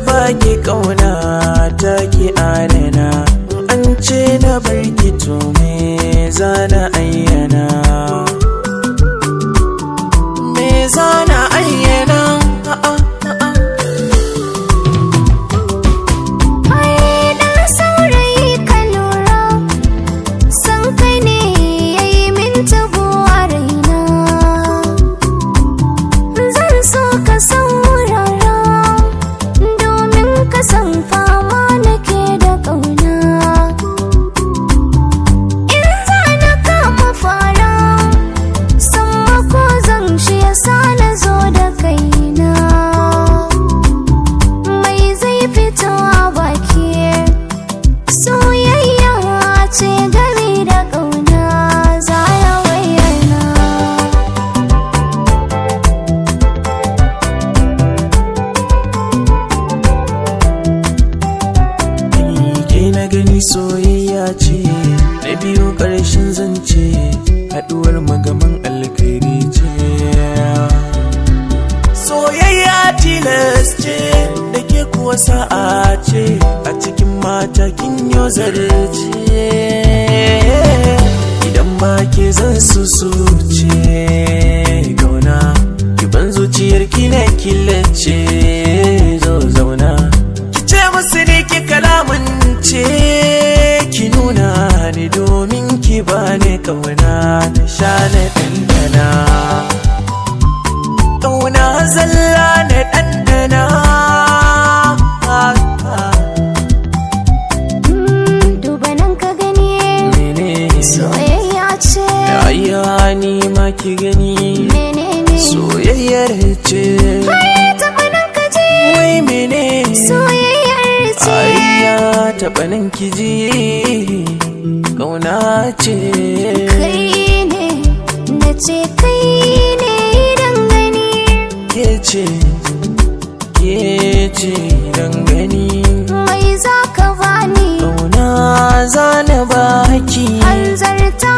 baki kauna ta ki adana, an ce na barki to me zana ayyana, me zana ayyana. Gani soyayya ce na biyu ƙarshen zance, haɗuwar magaman alkhairi ce. Soyayya tilas ce da ke kuwa sa'a ce, a cikin mata kin yo zarce. Idan ba ke zan susuce gauna, ki ban zuciyar ki na killace. Zo zauna ki ce musu ne ki kalamun ce, ki nuna ni domin ki bani kauna na sha na ɗanɗana, kauna zalla na ɗanɗana. Duba nan ka gani menene soyayya ce, ayya ni ma ki gani menene soyayyar ce. Taɓa nan ka ji wai menene soyayyar ce, taɓa nan ki ji ƙauna ce. kai ne na ce kai ne dangane, Ke ce dangane, mai za ka bani ƙauna za na baki. hanzarta